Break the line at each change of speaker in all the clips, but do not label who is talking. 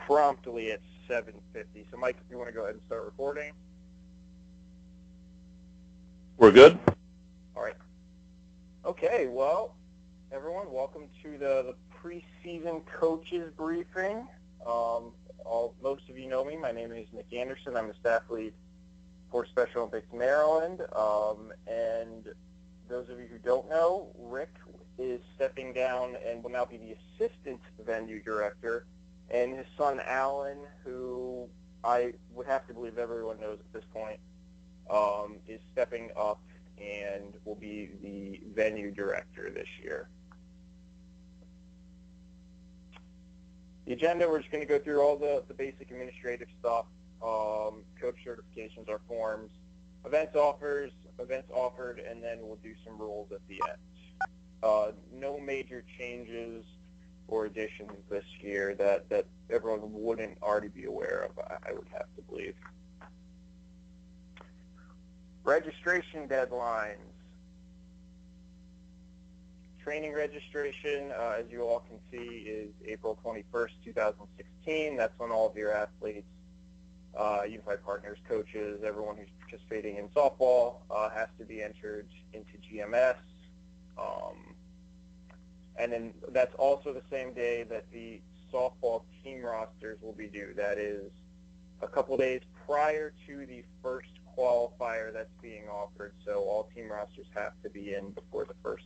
promptly at 7:50. So, Mike, if you want to go ahead and start recording.
We're good?
All right. Okay, well, everyone, welcome to the preseason coaches briefing. Most of you know me. My name is Nick Anderson. I'm the staff lead for Special Olympics Maryland. And those of you who don't know, Rick is stepping down and will now be the assistant venue director. And his son, Alan, who I would have to believe everyone knows at this point, is stepping up and will be the venue director this year. The agenda, we're just going to go through all the basic administrative stuff, coach certifications, our forms, events offered, and then we'll do some rules at the end. No major changes or additions this year that everyone wouldn't already be aware of, I would have to believe. Registration deadlines. Training registration, as you all can see, is April 21st, 2016. That's when all of your athletes, Unified Partners, coaches, everyone who's participating in softball has to be entered into GMS. And then that's also the same day that the softball team rosters will be due. That is a couple days prior to the first qualifier that's being offered. So all team rosters have to be in before the first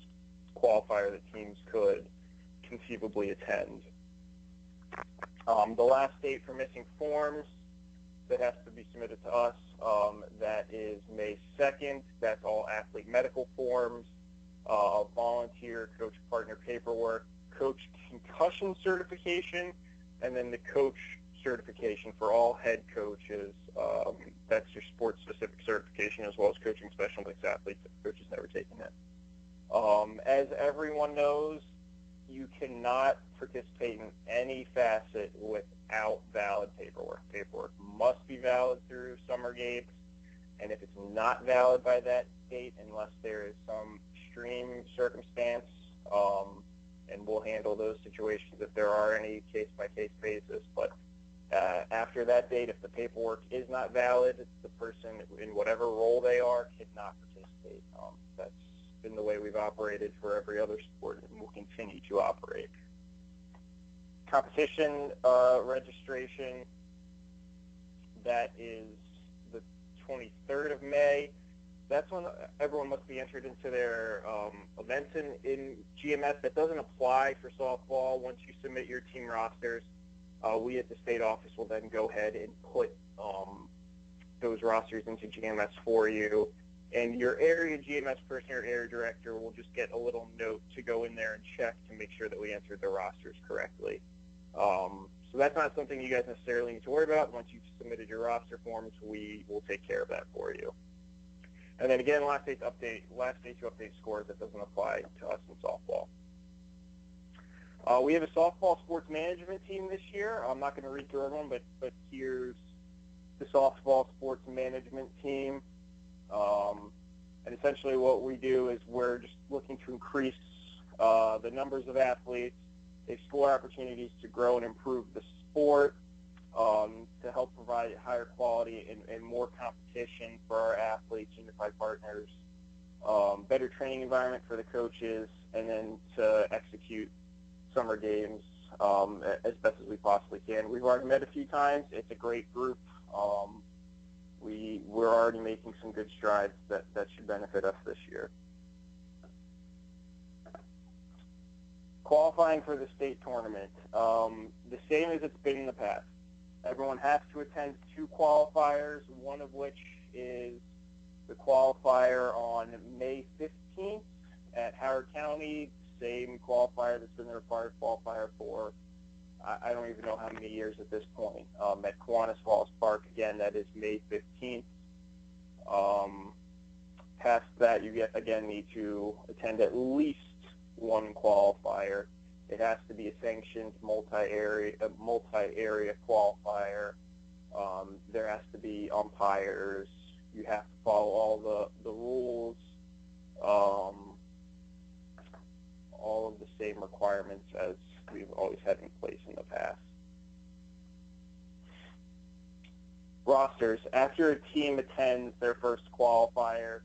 qualifier that teams could conceivably attend. The last date for missing forms that has to be submitted to us, that is May 2nd. That's all athlete medical forms, volunteer coach partner paperwork, coach concussion certification, and then the coach certification for all head coaches. That's your sports specific certification, as well as coaching Special Olympics athletes if the coach has never taken it. As everyone knows, you cannot participate in any facet without valid paperwork. Paperwork must be valid through summer games, and if it's not valid by that date, unless there is some extreme circumstance, and we'll handle those situations if there are any case-by-case basis, but after that date, if the paperwork is not valid, the person in whatever role they are cannot participate. That's been the way we've operated for every other sport and will continue to operate. Competition registration, that is the 23rd of May. That's when everyone must be entered into their events in GMS. That doesn't apply for softball. Once you submit your team rosters, we at the state office will then go ahead and put those rosters into GMS for you. And your area GMS person or area director will just get a little note to go in there and check to make sure that we entered the rosters correctly. So that's not something you guys necessarily need to worry about. Once you've submitted your roster forms, we will take care of that for you. And then again, last day to update scores. That doesn't apply to us in softball. We have a softball sports management team this year. I'm not going to read through everyone, but here's the softball sports management team. And essentially what we do is we're just looking to increase the numbers of athletes, explore opportunities to grow and improve the sport, to help provide higher quality and more competition for our athletes, Unified Partners, better training environment for the coaches, and then to execute summer games as best as we possibly can. We've already met a few times. It's a great group. We're already making some good strides that should benefit us this year. Qualifying for the state tournament, the same as it's been in the past. Everyone has to attend 2 qualifiers, one of which is the qualifier on May 15th at Howard County, same qualifier that's been the required qualifier for I don't even know how many years at this point. At Kiwanis Falls Park, again, that is May 15th. Past that, you need to attend at least one qualifier. It has to be a sanctioned multi-area qualifier. There has to be umpires. You have to follow all the rules, all of the same requirements as we've always had in place in the past. rosters, after a team attends their first qualifier,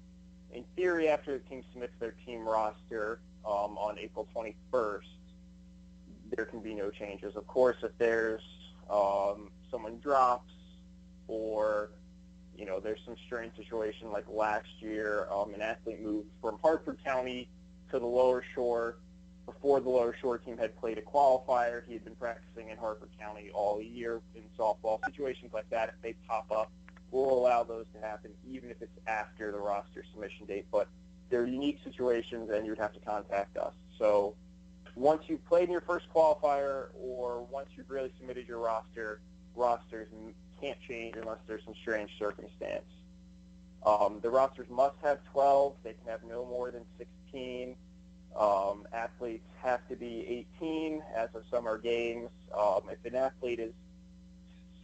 in theory, after the team submits their team roster on April 21st, there can be no changes. Of course, if there's someone drops or there's some strange situation like last year, an athlete moved from Hartford County to the Lower Shore before the Lower Shore team had played a qualifier. He had been practicing in Hartford County all year in softball. Situations like that, if they pop up, we'll allow those to happen even if it's after the roster submission date. But they're unique situations, and you'd have to contact us. So once you've played in your first qualifier or once you've really submitted your rosters can't change unless there's some strange circumstance. The rosters must have 12. They can have no more than 16. Athletes have to be 18 as of summer games. If an athlete is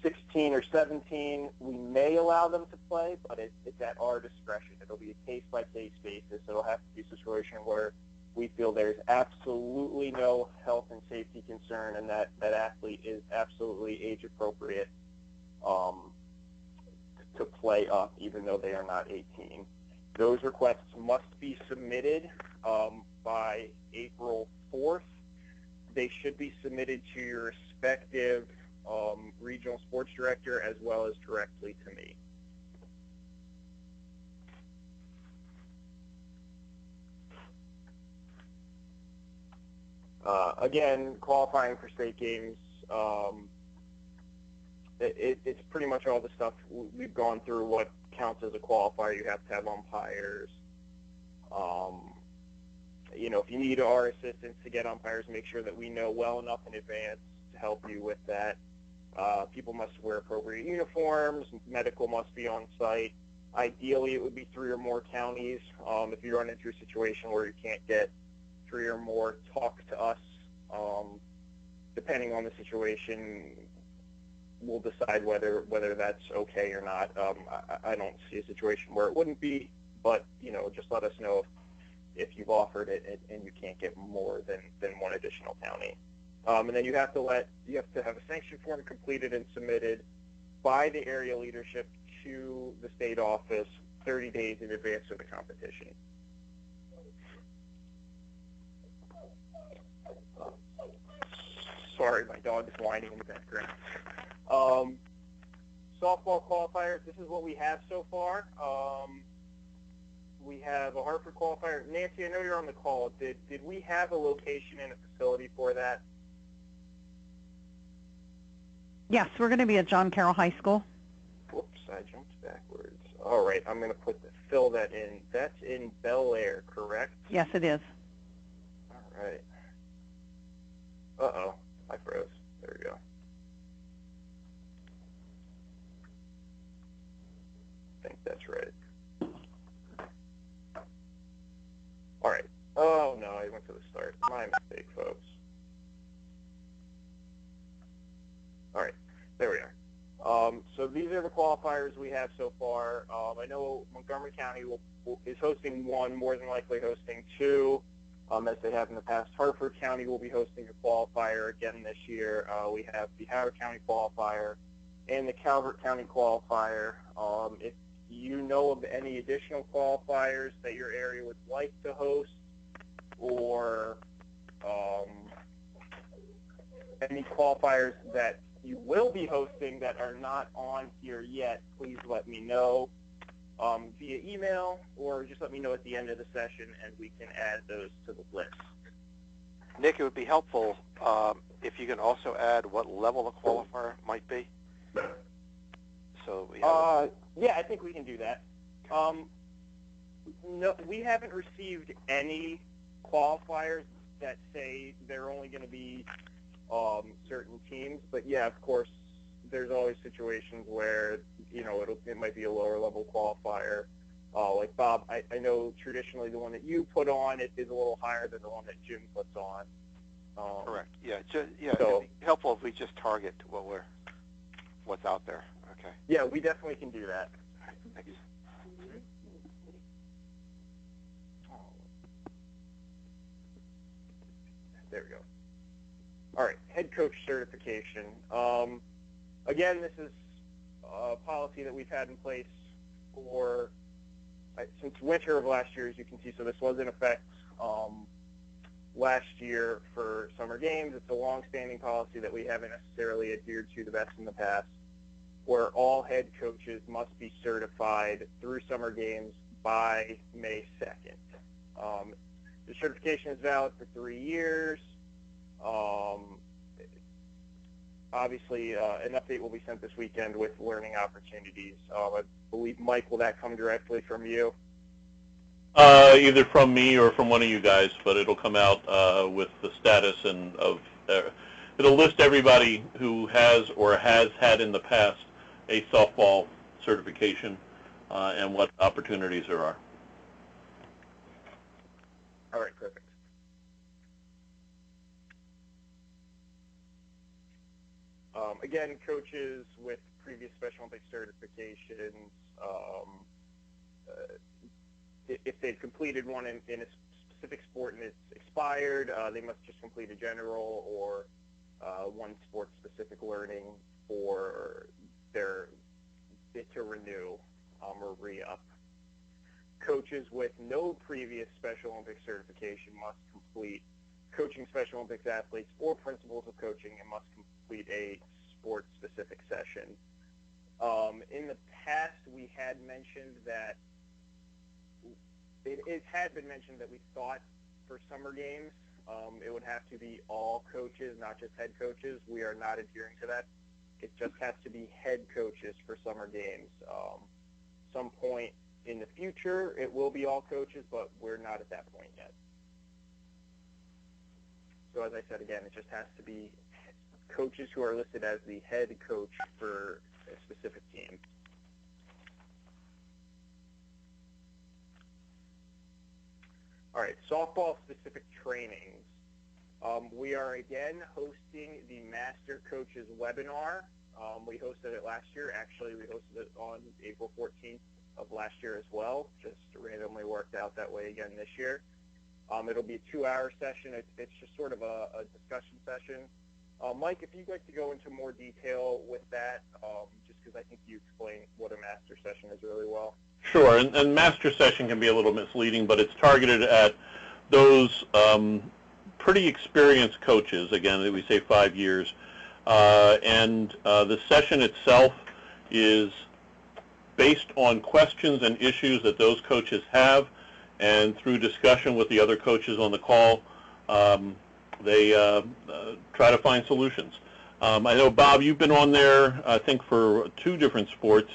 16 or 17, we may allow them to play, but it's at our discretion. It'll be a case-by-case basis. It'll have to be a situation where we feel there's absolutely no health and safety concern and that athlete is absolutely age-appropriate to play up, even though they are not 18. Those requests must be submitted by April 4th. They should be submitted to your respective regional sports director as well as directly to me. Again, qualifying for state games, it's pretty much all the stuff we've gone through. What counts as a qualifier? You have to have umpires. If you need our assistance to get umpires, make sure that we know well enough in advance to help you with that. People must wear appropriate uniforms. Medical must be on site. Ideally, it would be 3 or more counties. If you run into a situation where you can't get 3 or more, talk to us. Depending on the situation, we'll decide whether that's okay or not. I don't see a situation where it wouldn't be, but just let us know if you've offered it and you can't get more than one additional county. And then you have to have a sanction form completed and submitted by the area leadership to the state office 30 days in advance of the competition. Sorry, my dog is whining in the background. Softball qualifiers, this is what we have so far. We have a Hartford qualifier. Nancy, I know you're on the call. Did we have a location and a facility for that?
Yes, we're going to be at John Carroll High School.
Whoops, I jumped backwards. All right, I'm going to fill that in. That's in Bel Air, correct?
Yes, it is.
All right. Uh-oh, I froze. There we go. I think that's right. All right. Oh, no, I went to the start. My mistake, folks. All right, there we are. So these are the qualifiers we have so far. I know Montgomery County is hosting one, more than likely hosting two, as they have in the past. Hartford County will be hosting a qualifier again this year. We have the Howard County qualifier and the Calvert County qualifier. If you know of any additional qualifiers that your area would like to host, or any qualifiers that you will be hosting that are not on here yet, please let me know via email, or just let me know at the end of the session and we can add those to the list.
Nick, it would be helpful if you can also add what level the qualifier might be. So we have
yeah, I think we can do that. No, we haven't received any qualifiers that say they're only going to be certain teams, but yeah, of course, there's always situations where it might be a lower level qualifier. Like Bob, I know traditionally the one that you put on is a little higher than the one that Jim puts on.
correct. Yeah, so,
so,
it'd be helpful if we just target what's out there. Okay.
Yeah, we definitely can do that.
All right, thanks.
There we go. All right, head coach certification. Again, this is policy that we've had in place for since winter of last year, as you can see. So this was in effect last year for summer games. It's a long-standing policy that we haven't necessarily adhered to the best in the past, where all head coaches must be certified through summer games by May 2nd. The certification is valid for 3 years. Obviously, an update will be sent this weekend with learning opportunities. I believe, Mike, will that come directly from you?
Either from me or from one of you guys, but it'll come out with the status and it'll list everybody who has or has had in the past a softball certification and what opportunities there are.
All right, perfect. Again, coaches with previous Special Olympics certifications, if they've completed one in a specific sport and it's expired, they must just complete a general or one sport-specific learning for their bid to renew or re-up. Coaches with no previous Special Olympics certification must complete coaching Special Olympics athletes or principles of coaching and must complete a sport-specific session. In the past, we had mentioned that it had been mentioned that we thought for summer games it would have to be all coaches, not just head coaches. We are not adhering to that. It just has to be head coaches for summer games. Some point in the future, it will be all coaches, but we're not at that point yet. So as I said again, it just has to be coaches who are listed as the head coach for a specific team. All right, softball-specific trainings. We are again hosting the Master Coaches webinar. We hosted it last year. Actually, we hosted it on April 14th of last year as well. Just randomly worked out that way again this year. It'll be a 2-hour session. It's just sort of a discussion session. Mike, if you'd like to go into more detail with that, just because I think you explained what a master session is really well.
Sure, and master session can be a little misleading, but it's targeted at those pretty experienced coaches, again, we say 5 years, and the session itself is based on questions and issues that those coaches have, and through discussion with the other coaches on the call, they try to find solutions. I know, Bob, you've been on there, I think, for 2 different sports.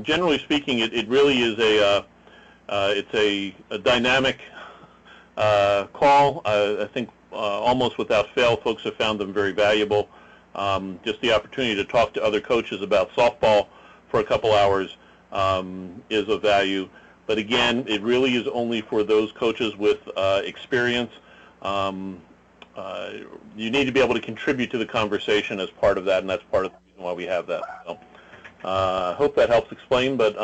Generally speaking, it really is it's a dynamic call. I think almost without fail, folks have found them very valuable. Just the opportunity to talk to other coaches about softball for a couple hours is of value. But again, it really is only for those coaches with experience. You need to be able to contribute to the conversation as part of that, and that's part of the reason why we have that. So, hope that helps explain, but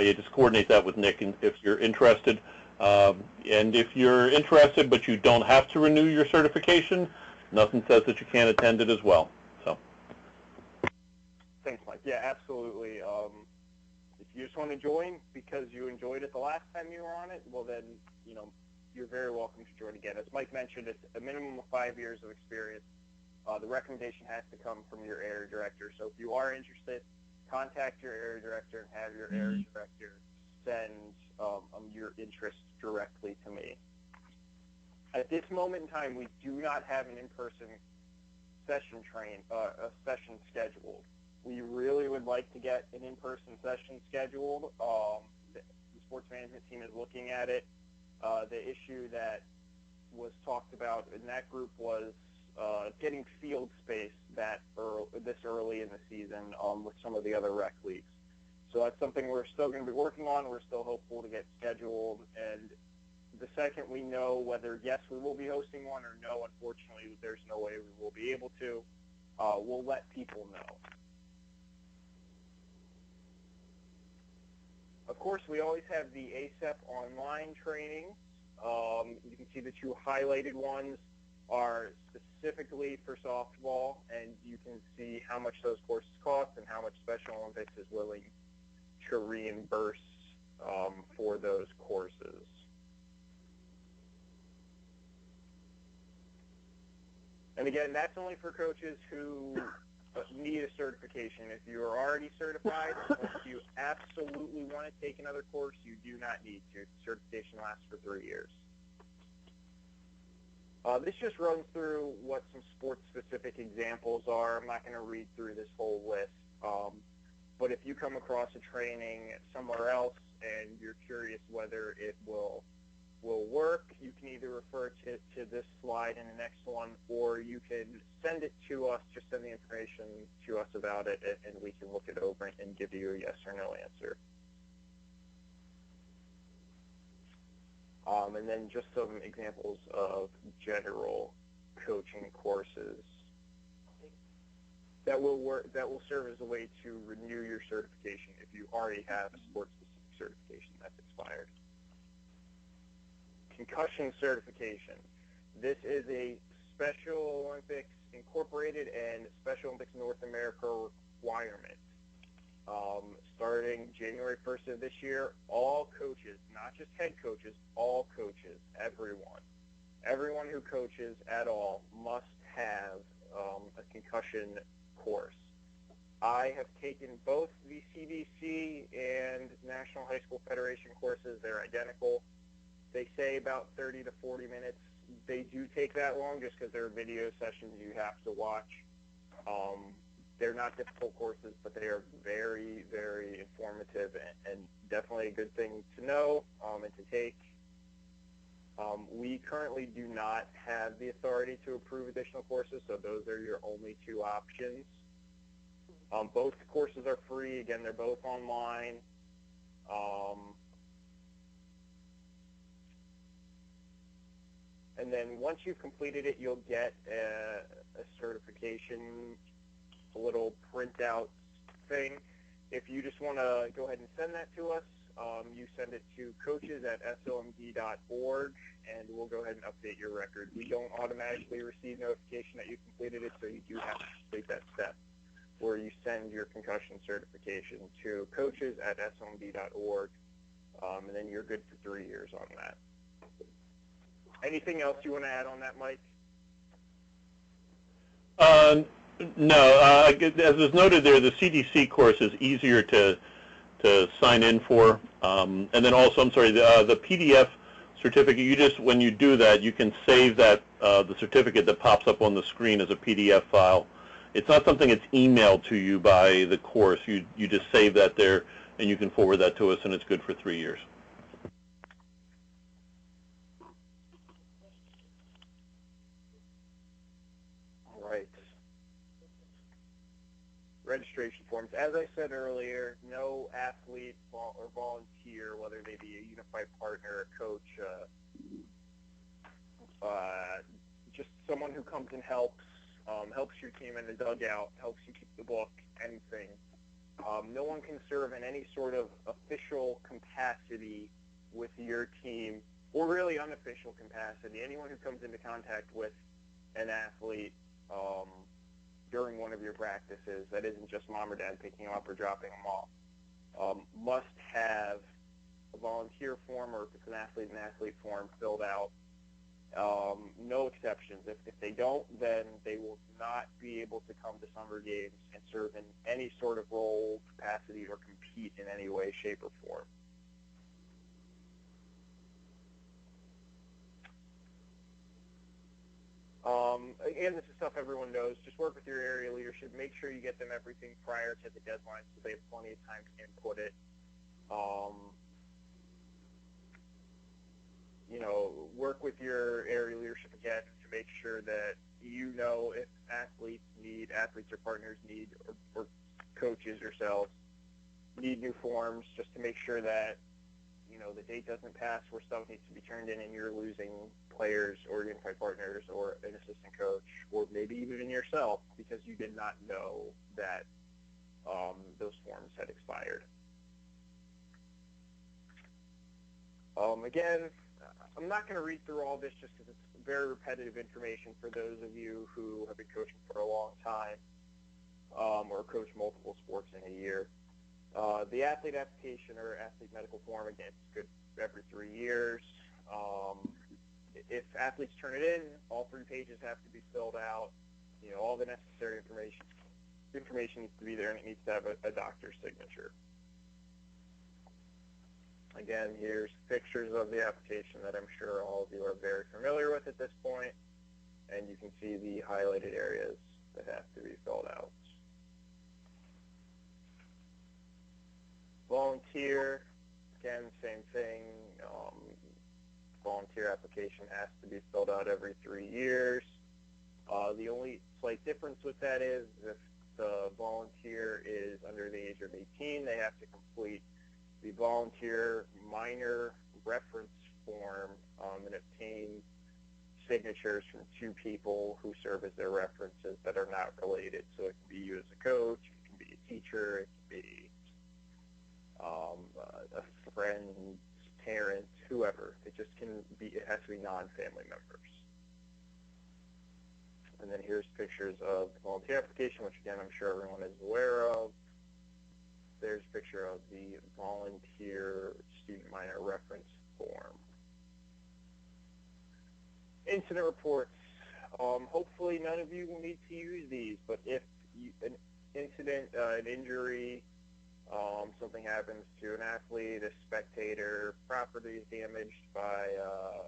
you just coordinate that with Nick if you're interested. And if you're interested but you don't have to renew your certification, nothing says that you can't attend it as well. So.
Thanks, Mike. Yeah, absolutely. If you just want to join because you enjoyed it the last time you were on it, well then, you're very welcome to join again. As Mike mentioned, it's a minimum of 5 years of experience. The recommendation has to come from your area director. So if you are interested, contact your area director and have your area director send your interest directly to me. At this moment in time, we do not have an in-person session scheduled. We really would like to get an in-person session scheduled. The sports management team is looking at it. The issue that was talked about in that group was getting field space this early in the season with some of the other rec leagues. So that's something we're still going to be working on. We're still hopeful to get scheduled. And the second we know whether, yes, we will be hosting one or no, unfortunately, there's no way we will be able to, we'll let people know. Of course, we always have the ASEP online training. You can see the 2 highlighted ones are specifically for softball, and you can see how much those courses cost and how much Special Olympics is willing to reimburse for those courses. And again, that's only for coaches who need a certification. If you are already certified, if you absolutely want to take another course, you do not need to. Certification lasts for 3 years. This just runs through what some sports-specific examples are. I'm not going to read through this whole list. But if you come across a training somewhere else and you're curious whether it will work, you can either refer to this slide in the next one, or you can send it to us, just send the information to us about it, and we can look it over and give you a yes or no answer. And then just some examples of general coaching courses that will serve as a way to renew your certification if you already have a sports-specific certification that's expired. Concussion certification. This is a Special Olympics Incorporated and Special Olympics North America requirement. Starting January 1st of this year, all coaches, not just head coaches, all coaches, everyone who coaches at all must have a concussion course. I have taken both the CDC and National High School Federation courses. They're identical. They say about 30 to 40 minutes. They do take that long just because they're video sessions you have to watch. They're not difficult courses, but they are very, very informative and definitely a good thing to know and to take. We currently do not have the authority to approve additional courses, so those are your only 2 options. Both courses are free. Again, they're both online. And then once you've completed it, you'll get a certification, a little printout thing. If you just want to go ahead and send that to us, you send it to coaches@slmd.org, and we'll go ahead and update your record. We don't automatically receive notification that you completed it, so you do have to complete that step where you send your concussion certification to coaches@slmd.org, and then you're good for 3 years on that. Anything else you want to add on that, Mike?
No. As was noted there, the CDC course is easier to sign in for. And then also, I'm sorry, the PDF certificate, you just, when you do that, you can save that, the certificate that pops up on the screen as a PDF file. It's not something that's emailed to you by the course. You just save that there, and you can forward that to us, and it's good for 3 years.
All right. Registration forms. As I said earlier, no athlete or volunteer, whether they be a unified partner, a coach, just someone who comes and helps your team in the dugout, helps you keep the book, anything. No one can serve in any sort of official capacity with your team, or really unofficial capacity. Anyone who comes into contact with an athlete during one of your practices that isn't just mom or dad picking them up or dropping them off must have a volunteer form, or if it's an athlete form filled out. No exceptions. If they don't, then they will not be able to come to summer games and serve in any sort of role, capacity, or compete in any way, shape, or form. Again, this is stuff everyone knows. Just work with your area leadership. Make sure you get them everything prior to the deadline so they have plenty of time to input it. Work with your area leadership again to make sure that you know if athletes or partners need, or coaches yourselves need new forms, just to make sure that the date doesn't pass where stuff needs to be turned in and you're losing players or unified partners or an assistant coach, or maybe even yourself, because you did not know that those forms had expired. Again, I'm not going to read through all this just because it's very repetitive information for those of you who have been coaching for a long time or coach multiple sports in a year. The athlete application or athlete medical form, again, it's good every 3 years. If athletes turn it in, all 3 pages have to be filled out. You know, all the necessary information needs to be there, and it needs to have a doctor's signature. Again, here's pictures of the application that I'm sure all of you are very familiar with at this point, and you can see the highlighted areas that have to be filled out. Volunteer, again, same thing. Volunteer application has to be filled out every 3 years. The only slight difference with that is if the volunteer is under the age of 18, they have to complete the volunteer minor reference form and obtain signatures from 2 people who serve as their references that are not related. So it can be you as a coach, it can be a teacher, it can be a friend, parent, whoever. It just can be, it has to be non-family members. And then here's pictures of the volunteer application, which again, I'm sure everyone is aware of. There's a picture of the volunteer student minor reference form. Incident reports. Hopefully none of you will need to use these, but if an incident, an injury, something happens to an athlete, a spectator, property is damaged by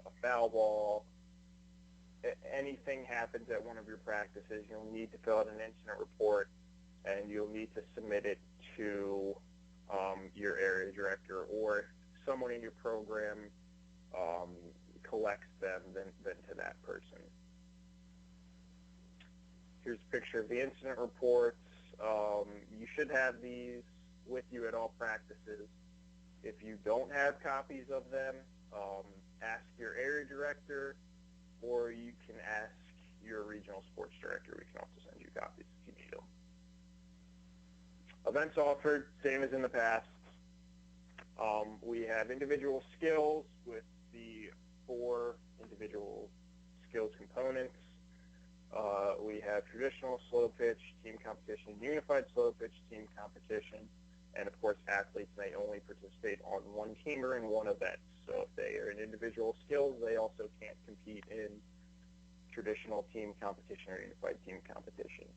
a foul ball, anything happens at one of your practices, you'll need to fill out an incident report, and you'll need to submit it to your area director, or if someone in your program collects them, then to that person. Here's a picture of the incident reports. You should have these with you at all practices. If you don't have copies of them, ask your area director, or you can ask your regional sports director. We can also send you copies if you need them. Events offered, same as in the past. We have individual skills with the 4 individual skills components. We have traditional slow pitch, team competition, unified slow pitch, team competition, and of course athletes may only participate on one team or in one event. So if they are in individual skills, they also can't compete in traditional team competition or unified team competition.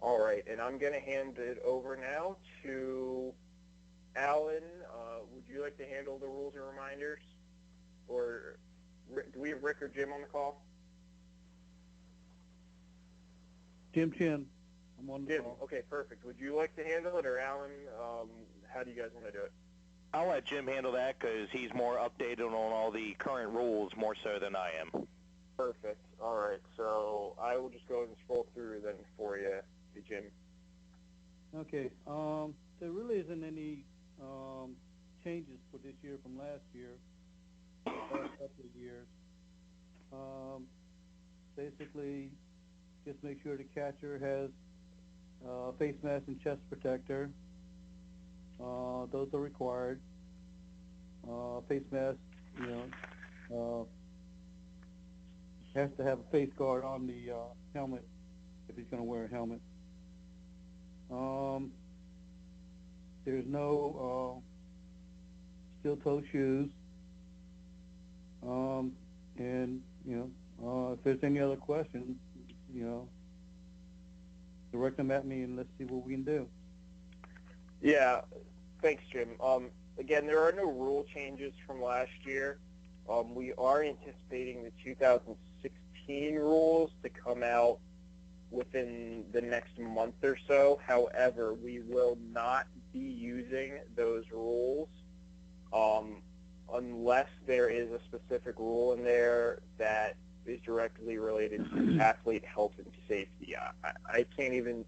All right, and I'm going to hand it over now to Alan. Would you like to handle the rules and reminders? Or do we have Rick or Jim on the call?
Jim Chin. I'm on the
Jim,
call.
okay, perfect. Would you like to handle it, or Alan? How do you guys want to do it?
I'll let Jim handle that because he's more updated on all the current rules more so than I am.
Perfect. All right, so I will just go ahead and scroll through then for you, Jim.
Okay. There really isn't any changes for this year from last year, last couple of years. Basically, just make sure the catcher has face mask and chest protector. Those are required. Face mask, has to have a face guard on the helmet if he's going to wear a helmet. There's no steel-toe shoes. And if there's any other questions, direct them at me and let's see what we can do.
Yeah, thanks, Jim. Again, there are no rule changes from last year. We are anticipating the 2016 rules to come out within the next month or so. However, we will not be using those rules unless there is a specific rule in there that is directly related to athlete health and safety. I can't even,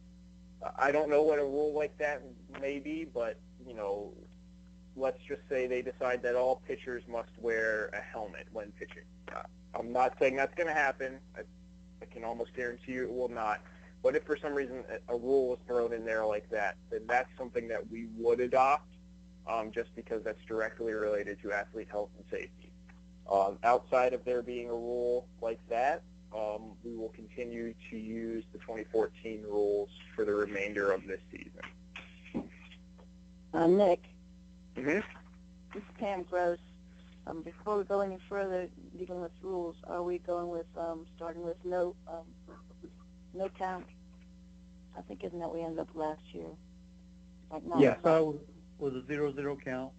I don't know what a rule like that may be, but, let's just say they decide that all pitchers must wear a helmet when pitching. I'm not saying that's going to happen. I can almost guarantee you it will not. But if for some reason a rule is thrown in there like that, then that's something that we would adopt just because that's directly related to athlete health and safety. Outside of there being a rule like that, we will continue to use the 2014 rules for the remainder of this season.
Nick,
Mm-hmm.
this is Pam Gross. Before we go any further dealing with rules, are we going with starting with no count? I think isn't that we ended up last year? Like
Yes.
So with a 0-0 count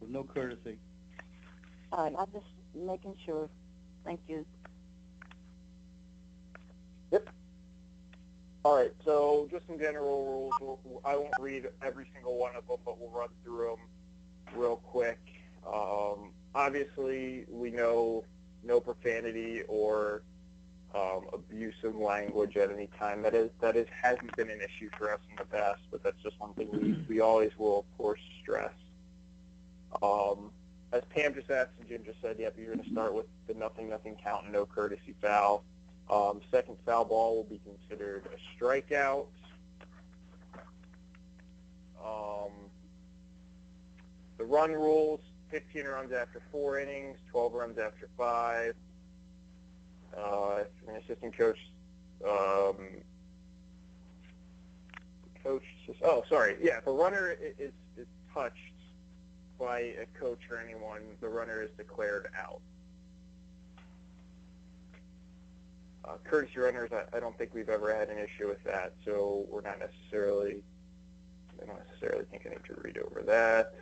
with no courtesy.
All right, I'm just making sure. Thank you.
Yep. All right, so just some general rules. I won't read every single one of them, but we'll run through them real quick. Obviously, we know no profanity or abusive language at any time. That hasn't been an issue for us in the past, but that's just one thing we always will, of course, stress. As Pam just asked and Jim just said, yep, you're going to start with the nothing count and no courtesy foul. Second foul ball will be considered a strikeout. The run rules, 15 runs after 4 innings, 12 runs after 5. If an assistant coach, if a runner is touched by a coach or anyone, the runner is declared out. Courtesy runners, I don't think we've ever had an issue with that, so I don't necessarily think I need to read over that.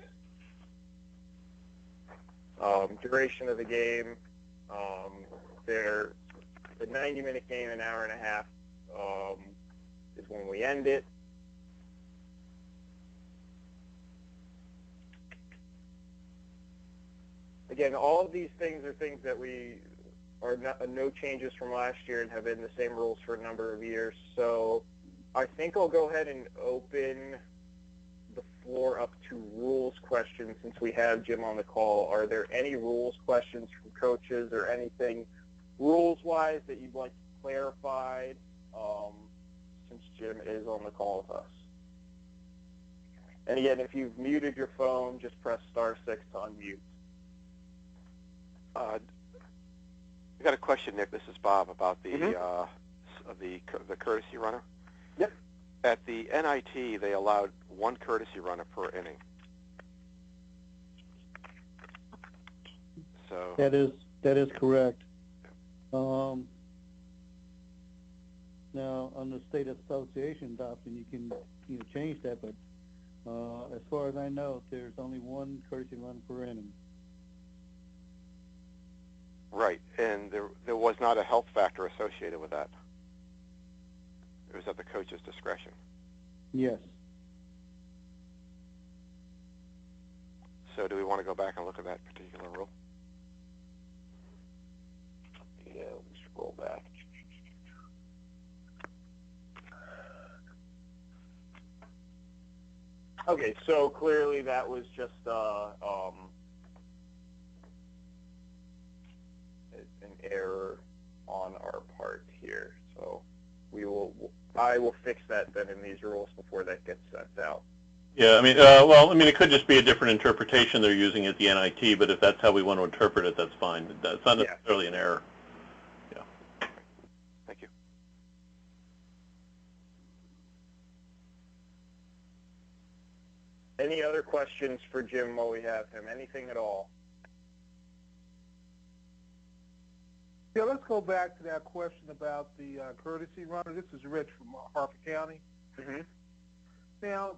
Duration of the game, the 90-minute game, an hour and a half, is when we end it. Again, all of these things are things that are no changes from last year and have been the same rules for a number of years. So I think I'll go ahead and open the floor up to rules questions since we have Jim on the call. Are there any rules questions from coaches or anything rules-wise that you'd like clarified since Jim is on the call with us? And again, if you've muted your phone, just press *6 to unmute.
I got a question, Nick. This is Bob about the the courtesy runner.
Yep.
At the NIT, they allowed one courtesy runner per inning. So
That is correct. Now, on the state association adoption, you can change that, but as far as I know, there's only one courtesy run per inning.
right, and there was not a health factor associated with that. It was at the coach's discretion.
Yes.
So do we want to go back and look at that particular rule?
Yeah, let me scroll back. Okay, so clearly that was just an error on our part here. So I will fix that then in these rules before that gets sent out.
Yeah, it could just be a different interpretation they're using at the NIT, but if that's how we want to interpret it, that's fine. It's not necessarily an error. Yeah.
Thank you.
Any other questions for Jim while we have him? Anything at all?
Yeah, let's go back to that question about the courtesy runner. This is Rich from Harford County.
Mm-hmm.
Now,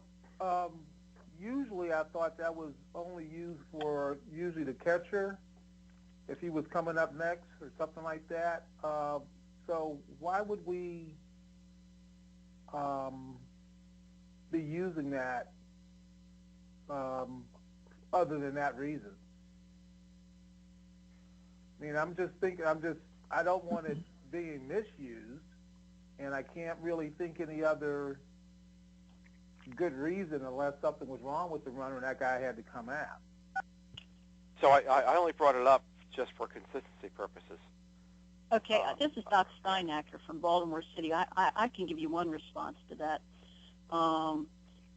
usually I thought that was only used for usually the catcher if he was coming up next or something like that. So why would we be using that other than that reason? I mean, I don't want it being misused, and I can't really think any other good reason unless something was wrong with the runner and that guy had to come out.
So I only brought it up just for consistency purposes.
Okay, this is Doc Steinacker from Baltimore City. I can give you one response to that.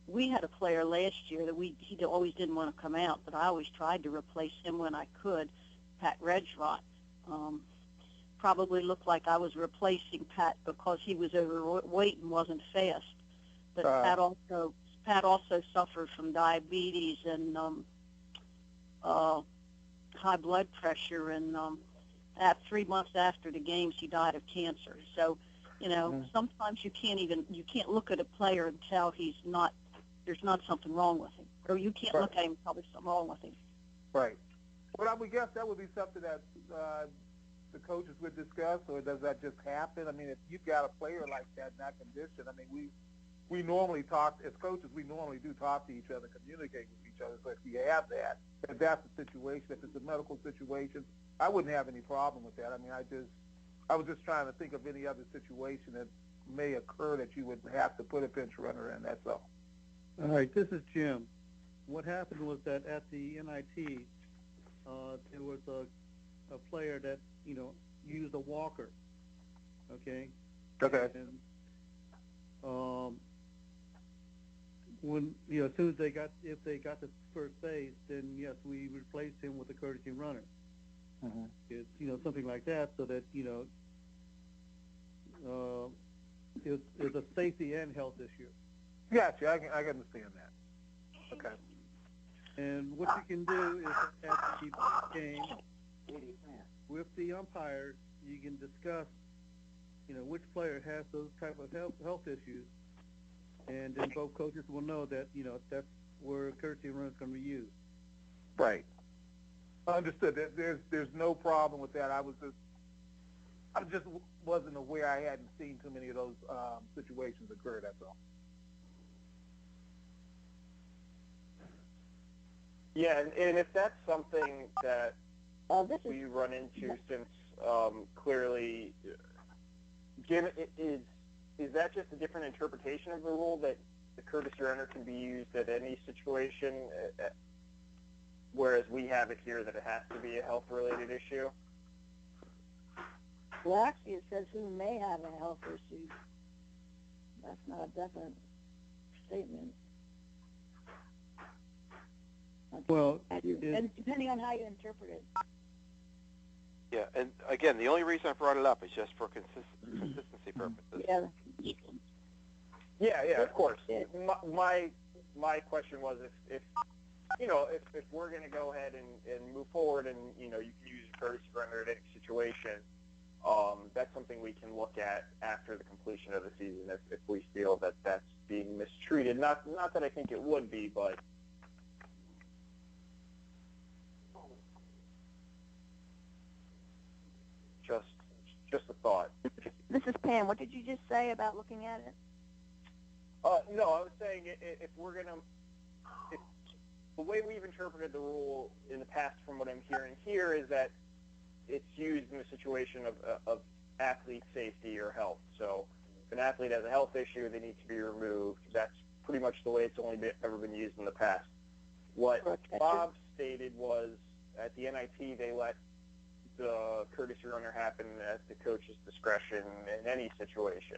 We had a player last year that he always didn't want to come out, but I always tried to replace him when I could. Pat Regrot. Probably looked like I was replacing Pat because he was overweight and wasn't fast. But Pat also suffered from diabetes and high blood pressure, and at 3 months after the games, he died of cancer. So, you know, sometimes you can't look at a player and tell there's not something wrong with him, or you can't look at him and tell there's something wrong with him.
Right. Well, I would guess that would be something that the coaches would discuss, or does that just happen? I mean, if you've got a player like that in that condition, I mean, we normally talk, as coaches, we normally do talk to each other, communicate with each other. So if you have that, if that's the situation, if it's a medical situation, I wouldn't have any problem with that. I mean, I was just trying to think of any other situation that may occur that you would have to put a pinch runner in, that's all.
All right, this is Jim. What happened was that at the NIT, there was a player that, you know, used a walker, okay?
Okay.
And when, you know, as soon as if they got to first base, then yes, we replaced him with a courtesy runner. It's, you know, something like that, so that, you know, it's a safety and health issue.
Gotcha, I can understand that. Okay.
And what you can do is at the game with the umpires, you can discuss, you know, which player has those type of health issues, and then both coaches will know that, you know, that's where a courtesy run is going to be used.
Right. Understood. There's no problem with that. I just wasn't aware. I hadn't seen too many of those situations occur. That's all.
Yeah, and if that's something that we run into, since clearly, Jim, is that just a different interpretation of the rule that the courtesy runner can be used at any situation, whereas we have it here that it has to be a health-related issue?
Well, actually, it says who may have a health issue. That's not a definite statement.
Well,
and depending on how you interpret it.
Yeah, and again, the only reason I brought it up is just for consistency purposes.
Yeah, of course. My question was if you know, if we're going to go ahead and move forward, and, you know, you can use a courtesy runner in any situation, that's something we can look at after the completion of the season if we feel that that's being mistreated. Not that I think it would be, but just a thought.
This is Pam. What did you just say about looking at it?
No, I was saying if we're going to, the way we've interpreted the rule in the past from what I'm hearing here is that it's used in a situation of athlete safety or health. So if an athlete has a health issue, they need to be removed. That's pretty much the way it's ever been used in the past. What Bob stated was at the NIT, they let the courtesy runner happen at the coach's discretion in any situation.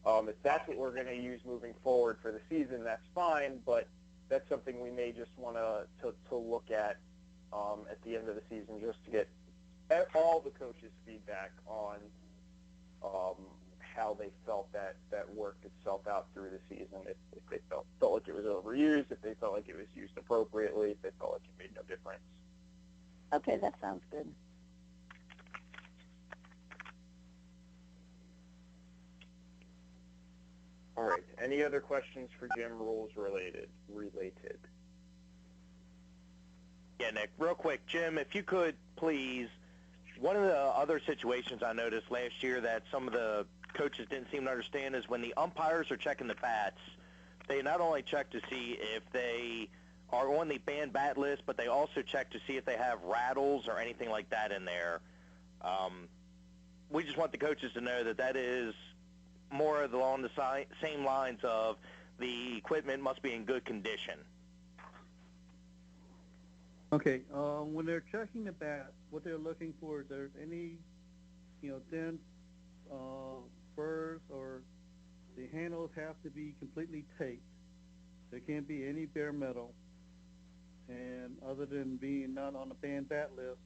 If that's what we're going to use moving forward for the season, that's fine, but that's something we may just want to look at the end of the season, just to get all the coaches' feedback on how they felt that worked itself out through the season. If they felt like it was overused, if they felt like it was used appropriately, if they felt like it made no difference.
Okay, that sounds good.
All right. Any other questions for Jim, rules related?
Yeah, Nick, real quick, Jim, if you could please, one of the other situations I noticed last year that some of the coaches didn't seem to understand is when the umpires are checking the bats, they not only check to see if they are on the banned bat list, but they also check to see if they have rattles or anything like that in there. We just want the coaches to know that that is more along the same lines of the equipment must be in good condition.
okay, when they're checking the bat, what they're looking for is there any, you know, dents, burrs, or the handles have to be completely taped. There can't be any bare metal. And other than being not on the banned bat list,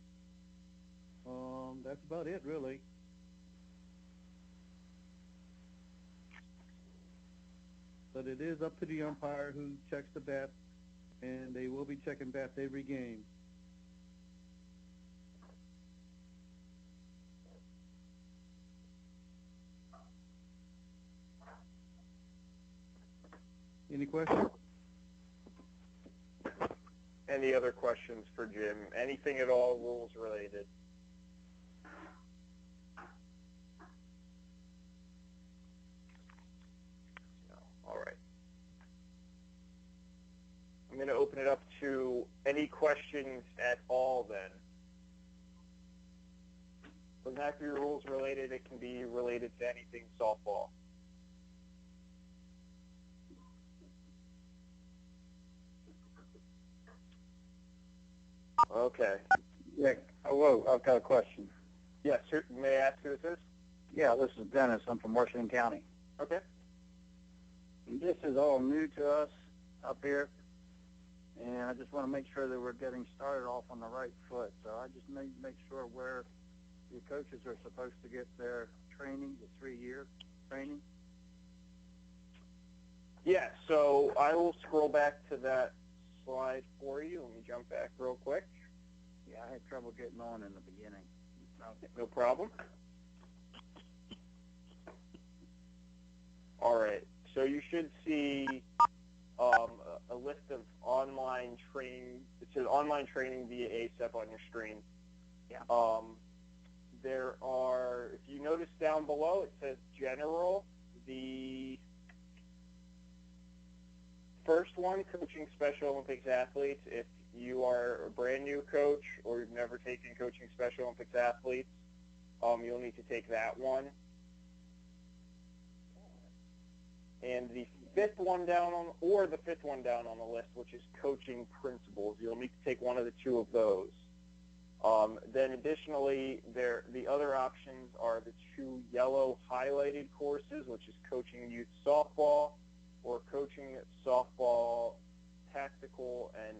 That's about it, really. But it is up to the umpire who checks the bats, and they will be checking bats every game. Any questions?
Any other questions for Jim? Anything at all rules related? No. All right. I'm going to open it up to any questions at all then. Doesn't have to be rules related. It can be related to anything softball. Okay.
Nick, hello. I've got a question.
Yes, may I ask who this is?
Yeah, this is Dennis. I'm from Washington County.
Okay.
This is all new to us up here, and I just want to make sure that we're getting started off on the right foot. So I just need to make sure where the coaches are supposed to get their training, the 3-year training.
Yeah, so I will scroll back to that slide for you. Let me jump back real quick.
Yeah, I had trouble getting on in the beginning.
No problem. All right, so you should see a list of online training. It says online training via ASEP on your screen.
Yeah.
There are, if you notice down below, it says general. The first one, coaching Special Olympics athletes. If you are a brand new coach or you've never taken coaching Special Olympics athletes, you'll need to take that one. And the fifth one down on the list, which is coaching principles, you'll need to take one of the two of those. Then additionally, the other options are the two yellow highlighted courses, which is coaching youth softball or coaching softball tactical and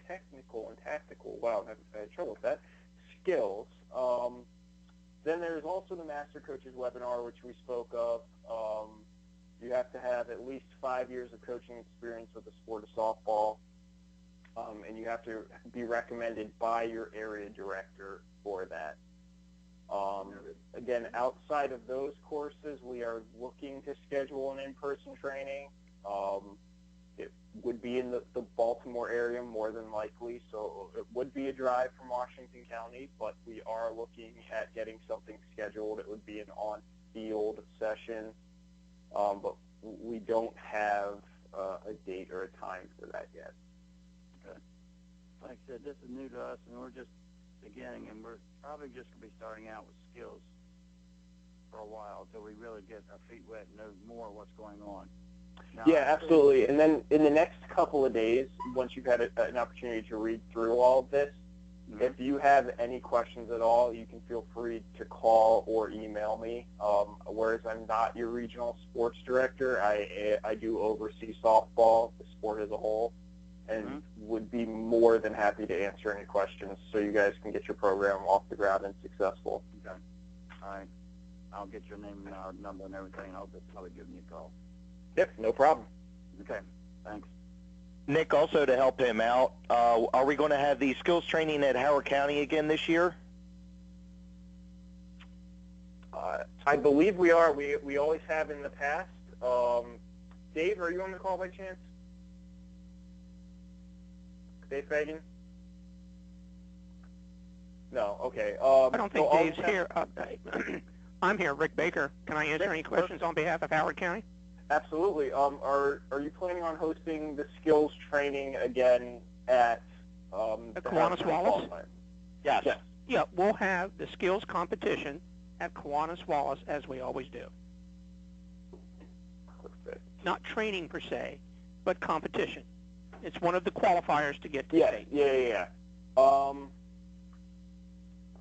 technical and tactical. Wow, I had trouble with that. Skills. Then there's also the Master Coaches webinar, which we spoke of. You have to have at least 5 years of coaching experience with the sport of softball, and you have to be recommended by your area director for that. Again, outside of those courses, we are looking to schedule an in-person training. It would be in the Baltimore area more than likely, so it would be a drive from Washington County, but we are looking at getting something scheduled. It would be an on-field session, but we don't have a date or a time for that yet.
Okay. Like I said, this is new to us, and we're just beginning, and we're probably just going to be starting out with skills for a while until we really get our feet wet and know more what's going on. Now,
yeah, absolutely. And then in the next couple of days, once you've had an opportunity to read through all of this, if you have any questions at all, you can feel free to call or email me. Whereas I'm not your regional sports director, I do oversee softball, the sport as a whole, and would be more than happy to answer any questions so you guys can get your program off the ground and successful.
Okay. All right. I'll get your name and our number and everything. I'll just probably give you a call.
Yep, no problem.
Okay. Thanks.
Nick, also to help him out, are we going to have the skills training at Howard County again this year?
I believe we are. We always have in the past. Dave, are you on the call by chance? Dave Fagan? No. Okay.
I don't think Dave's here. I'm here, Rick Baker. Can I answer any questions on behalf of Howard County?
Absolutely. Are you planning on hosting the skills training again at
Kiwanis Wallace?
Yes. Yes.
Yeah, we'll have the skills competition at Kiwanis Wallace as we always do.
Perfect.
Not training per se, but competition. It's one of the qualifiers to get to state.
Yeah.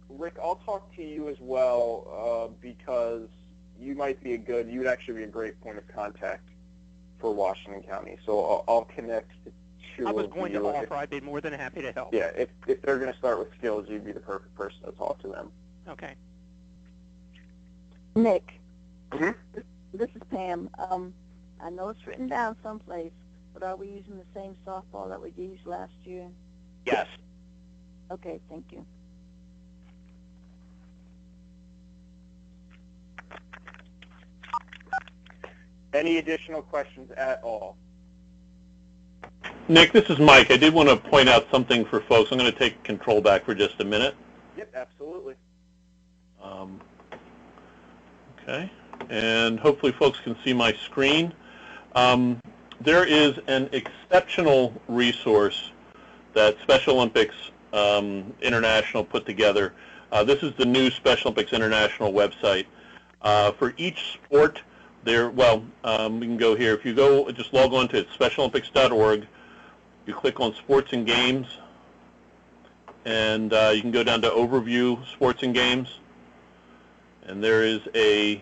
Rick, I'll talk to you as well because you would actually be a great point of contact for Washington County. So I'll connect the issue
I was
will
going
be
to offer. I'd be more than happy to help.
yeah, if they're going to start with skills, you'd be the perfect person to talk to them.
Okay.
Nick,
Mhm.
this is Pam. I know it's written down someplace, but are we using the same softball that we used last year?
Yes.
Okay, thank you.
Any additional questions at all?
Nick, this is Mike. I did want to point out something for folks. I'm going to take control back for just a minute.
Yep, absolutely.
Okay, and hopefully folks can see my screen. There is an exceptional resource that Special Olympics International put together. This is the new Special Olympics International website. For each sport, we can go here. If you go, just log on to specialolympics.org. You click on Sports and Games, and you can go down to Overview Sports and Games. And there is a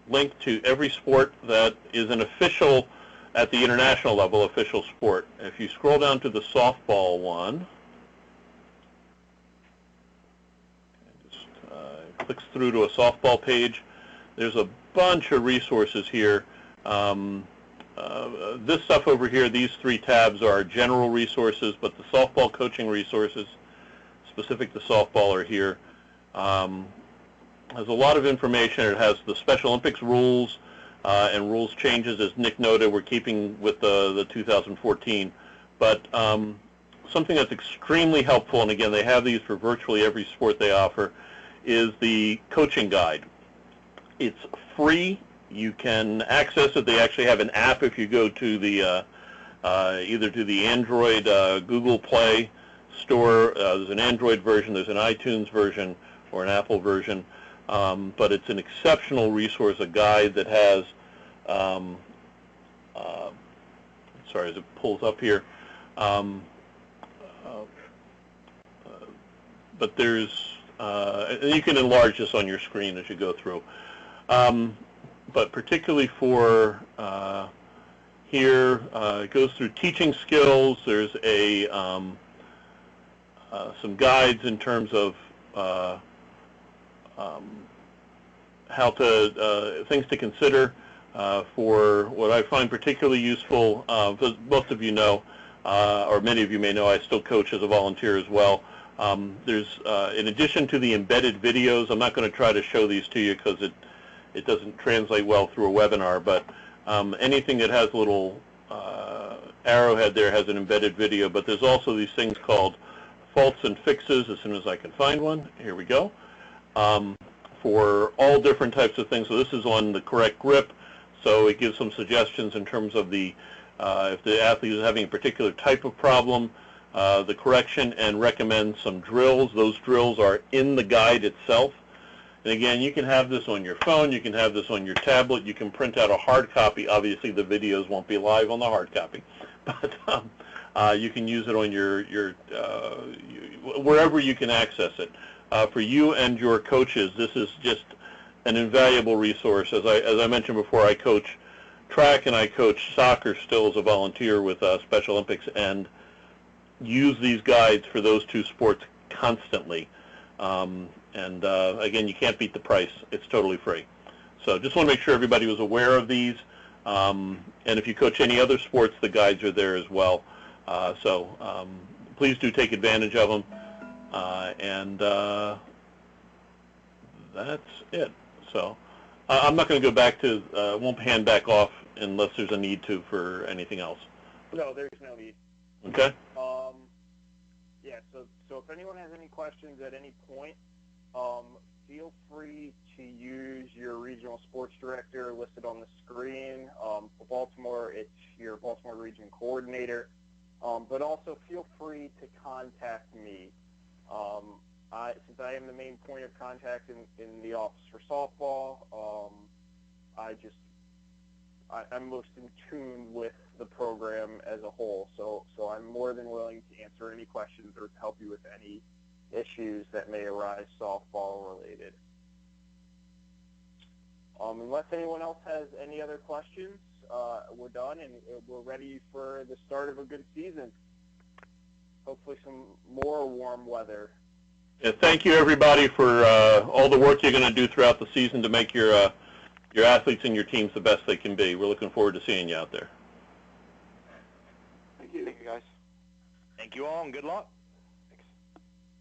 link to every sport that is an official, at the international level, official sport. If you scroll down to the softball one, it just clicks through to a softball page. There's a bunch of resources here. This stuff over here, these three tabs are general resources, but the softball coaching resources specific to softball are here. Has a lot of information. It has the Special Olympics rules and rules changes. As Nick noted, we're keeping with the 2014. But something that's extremely helpful, and again, they have these for virtually every sport they offer, is the coaching guide. It's free. You can access it. They actually have an app if you go to the either to the Android Google Play store. There's an Android version, there's an iTunes version, or an Apple version. But it's an exceptional resource, a guide that has, sorry, as it pulls up here, but there's, and you can enlarge this on your screen as you go through. But particularly for here, it goes through teaching skills. There's a some guides in terms of how to things to consider for what I find particularly useful. Because most of you know, or many of you may know, I still coach as a volunteer as well. There's in addition to the embedded videos, I'm not going to try to show these to you because it doesn't translate well through a webinar. But anything that has a little arrowhead there has an embedded video. But there's also these things called faults and fixes. As soon as I can find one, here we go. For all different types of things. So this is on the correct grip, so it gives some suggestions in terms of the if the athlete is having a particular type of problem, the correction, and recommend some drills. Those drills are in the guide itself. And again, you can have this on your phone, you can have this on your tablet, you can print out a hard copy. Obviously the videos won't be live on the hard copy, but you can use it on your wherever you can access it. For you and your coaches, this is just an invaluable resource. As I mentioned before, I coach track and I coach soccer still as a volunteer with Special Olympics, and use these guides for those two sports constantly. Again, you can't beat the price. It's totally free. So just want to make sure everybody was aware of these. And if you coach any other sports, the guides are there as well. Please do take advantage of them. That's it. So I'm not going to go back to, won't hand back off unless there's a need to for anything else.
No, there's no need.
Okay.
Yeah, so if anyone has any questions at any point, feel free to use your regional sports director listed on the screen. For Baltimore, it's your Baltimore region coordinator. But also feel free to contact me. Since I am the main point of contact in the office for softball, I'm most in tune with the program as a whole. So I'm more than willing to answer any questions or to help you with any issues that may arise softball related. Unless anyone else has any other questions, we're done and we're ready for the start of a good season. Hopefully some more warm weather.
Yeah, thank you, everybody, for all the work you're going to do throughout the season to make your athletes and your teams the best they can be. We're looking forward to seeing you out there.
Thank you, guys.
Thank you all, and good luck.